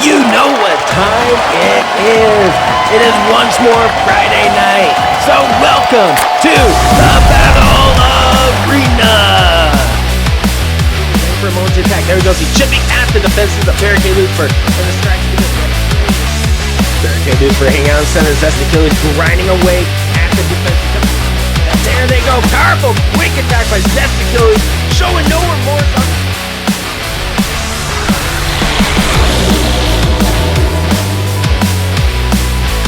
You know what time it is. It is once more Friday night. So welcome to the Battle Arena. For a moment to attack. There we go. See, chipping at the defenses of Barricade Lucifer. And the strikes to the Barricade Lucifer hanging out in center. Zest Achilles grinding away at the defenses. And there they go. Powerful, quick attack by Zest Achilles. Showing no remorse on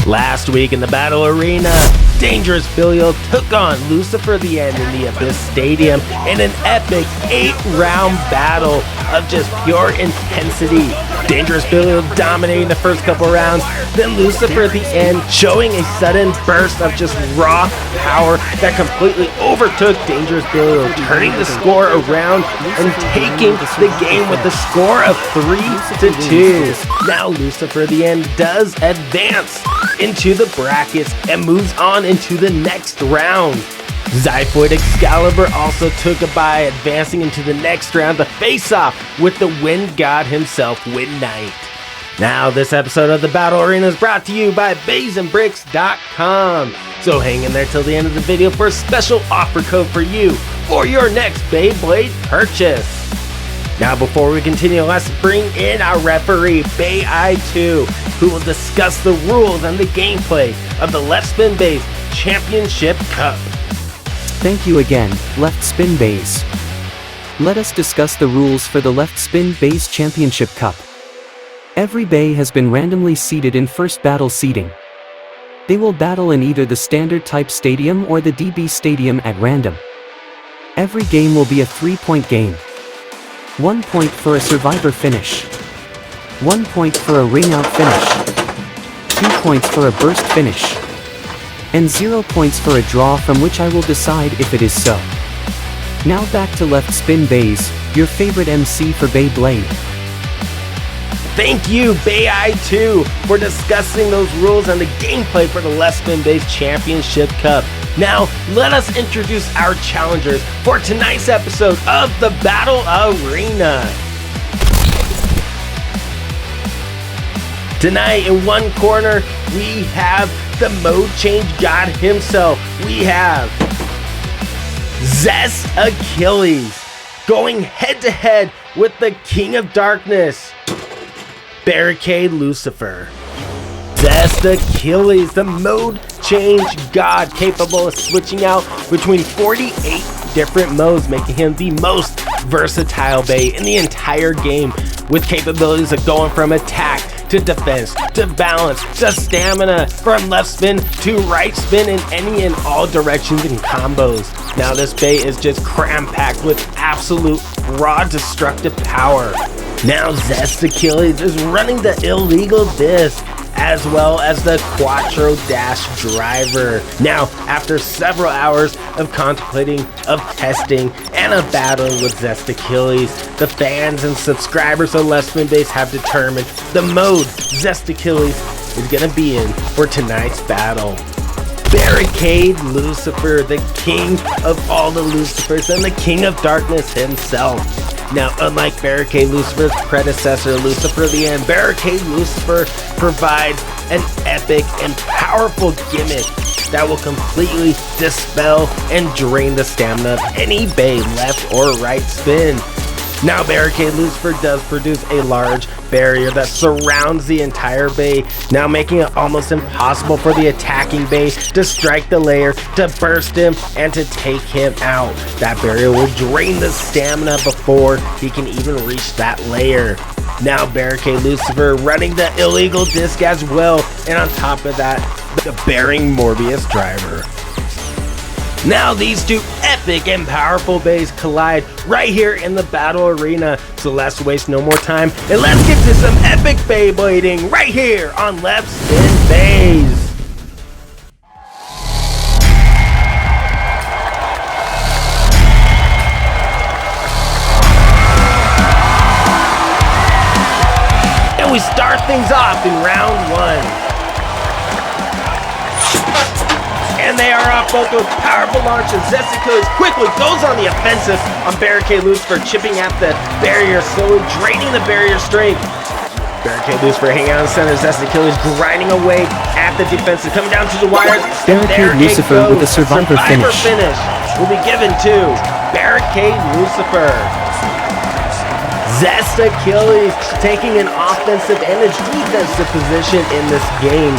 Last week in the Battle Arena, Dangerous Billiard took on Lucifer the End in the Abyss Stadium in an epic 8-round battle of just pure intensity. Dangerous Billiard dominating the first couple rounds, then Lucifer the End showing a sudden burst of just raw power that completely overtook Dangerous Billiard, turning the score around and taking the game with a score of 3-2. Now Lucifer the End does advance into the brackets and moves on into the next round. Xiphoid Excalibur also took a bye, advancing into the next round to face off with the Wind God himself, Wind Knight. Now this episode of the Battle Arena is brought to you by BaysandBricks.com. So hang in there till the end of the video for a special offer code for you for your next Beyblade purchase. Now before we continue, let's bring in our referee, Bay-I-2, who will discuss the rules and the gameplay of the Left Spin Bays Championship Cup. Thank you again, Left Spin Bays. Let us discuss the rules for the Left Spin Bays Championship Cup. Every bay has been randomly seated in first battle seating. They will battle in either the standard type stadium or the DB stadium at random. Every game will be a 3-point game. 1 point for a survivor finish. 1 point for a ring-out finish. 2 points for a burst finish. And 0 points for a draw, from which I will decide if it is so. Now back to Left Spin Bays, your favorite MC for Beyblade. Thank you, Bay-I-2, for discussing those rules and the gameplay for the Left Spin Bays Championship Cup. Now, let us introduce our challengers for tonight's episode of the Battle Arena. Tonight, in one corner, we have the Mode Change God himself. We have Zest Achilles going head-to-head with the King of Darkness, Barricade Lucifer. Zest Achilles, the Mode Change God, capable of switching out between 48 different modes, making him the most versatile Bay in the entire game, with capabilities of going from attack to defense, to balance, to stamina, from left spin to right spin in any and all directions and combos. Now this Bay is just cram-packed with absolute raw destructive power. Now Zest Achilles is running the illegal disc, as well as the Quattro Dash driver. Now, after several hours of contemplating, of testing, and of battling with Zest Achilles, the fans and subscribers of Left Spin Bays have determined the mode Zest Achilles is gonna be in for tonight's battle. Barricade Lucifer, the king of all the Lucifers and the King of Darkness himself. Now, unlike Barricade Lucifer's predecessor, Lucifer the End, Barricade Lucifer provides an epic and powerful gimmick that will completely dispel and drain the stamina of any Bay left or right spin. Now, Barricade Lucifer does produce a large barrier that surrounds the entire Bay, now making it almost impossible for the attacking Bay to strike the layer, to burst him, and to take him out. That barrier will drain the stamina before he can even reach that layer. Now, Barricade Lucifer running the illegal disc as well, and on top of that, the Bearing Morbius driver. Now these two epic and powerful Bays collide right here in the Battle Arena. So let's waste no more time and let's get to some epic Beyblading right here on Left Spin Bays. And we start things off in round 1. And they are off both with powerful launches. Zest Achilles quickly goes on the offensive on Barricade Lucifer, chipping at the barrier, slowly draining the barrier strength. Barricade Lucifer hanging out in the center. Zest Achilles grinding away at the defensive, coming down to the wires. Barricade Lucifer with a survivor finish. Will be given to Barricade Lucifer. Zest Achilles taking an offensive and a defensive position in this game,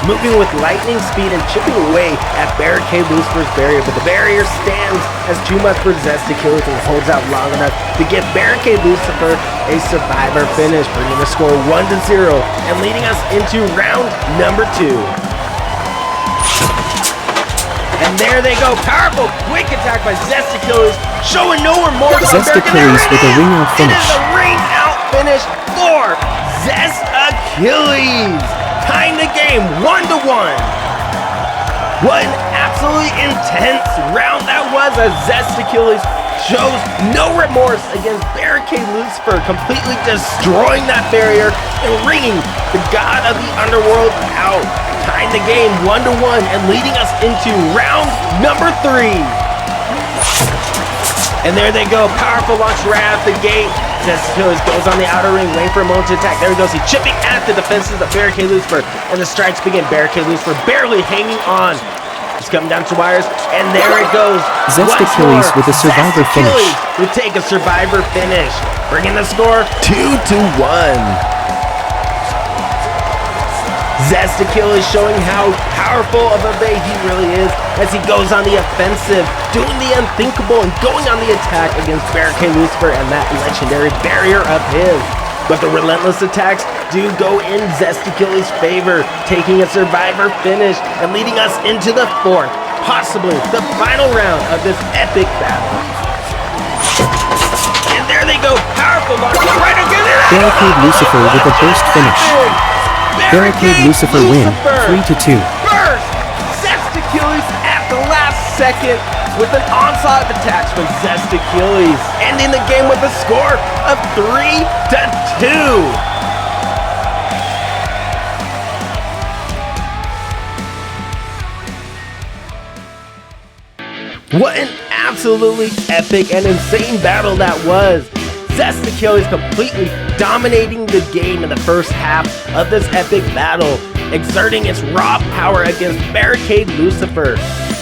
moving with lightning speed and chipping away at Barricade Lucifer's barrier, but the barrier stands as too much for Zest Achilles and holds out long enough to give Barricade Lucifer a survivor finish, bringing the score 1-0 and leading us into round number 2. And there they go, powerful, quick attack by Zest Achilles, showing no remorse. Zest Achilles with a ring out finish. It is a ring out finish for Zest Achilles, tying the game 1-1. What an absolutely intense round that was, as Zest Achilles shows no remorse against Barricade Lucifer, completely destroying that barrier and ringing the god of the underworld out, tying the game 1-1 and leading us into round number 3. And there they go, powerful launch right out the gate. Zest Achilles goes on the outer ring, waiting for a moment to attack. There he goes, he's chipping at the defenses of Barricade Lucifer, and the strikes begin. Barricade Lucifer barely hanging on. He's coming down to wires, and there it goes. Zest Achilles with a survivor finish. We take a survivor finish, bringing the score 2-1. Zest Achilles showing how powerful of a Bey he really is as he goes on the offensive, doing the unthinkable and going on the attack against Barricade Lucifer and that legendary barrier of his. But the relentless attacks do go in Zest Achilles' favor, taking a survivor finish and leading us into the 4th, possibly the final round of this epic battle. And there they go, powerful launch right again. Barricade Lucifer with a burst finish. Barricade Lucifer win, 3-2. Burst! Zest Achilles at the last second with an onslaught of attacks from Zest Achilles, ending the game with a score of 3-2. What an absolutely epic and insane battle that was. Zest Achilles completely dominating the game in the first half of this epic battle, exerting its raw power against Barricade Lucifer.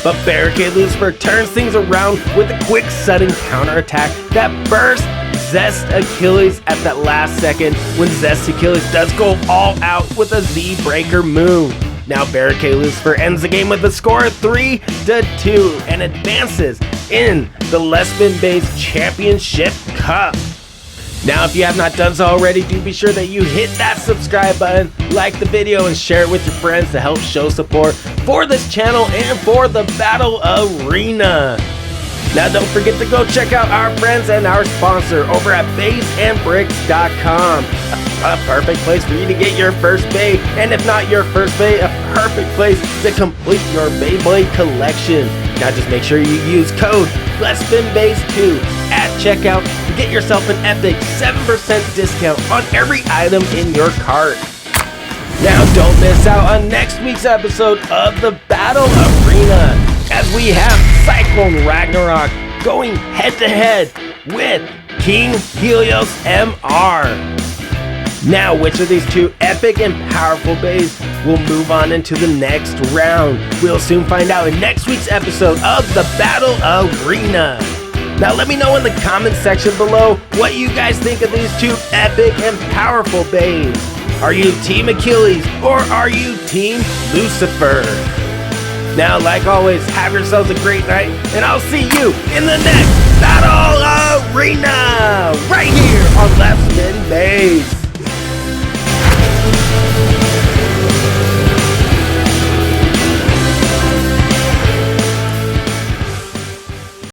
But Barricade Lucifer turns things around with a quick sudden counterattack that bursts Zest Achilles at that last second when Zest Achilles does go all out with a Z-Breaker move. Now Barricade Lucifer ends the game with a score of 3-2 and advances in the Left Base Championship Cup. Now, if you have not done so already, do be sure that you hit that subscribe button, like the video, and share it with your friends to help show support for this channel and for the Battle Arena. Now, don't forget to go check out our friends and our sponsor over at baysandbricks.com. A perfect place for you to get your first Bey, and if not your first Bey, a perfect place to complete your Beyblade collection. Now just make sure you use code LetSpinBase2 at checkout to get yourself an epic 7% discount on every item in your cart. Now don't miss out on next week's episode of the Battle Arena, as we have Cyclone Ragnarok going head to head with King Helios MR. Now, which of these two epic and powerful Beys will move on into the next round? We'll soon find out in next week's episode of the Battle Arena. Now, let me know in the comment section below what you guys think of these two epic and powerful Beys. Are you Team Achilles or are you Team Lucifer? Now, like always, have yourselves a great night, and I'll see you in the next Battle Arena right here on Left Spin Base.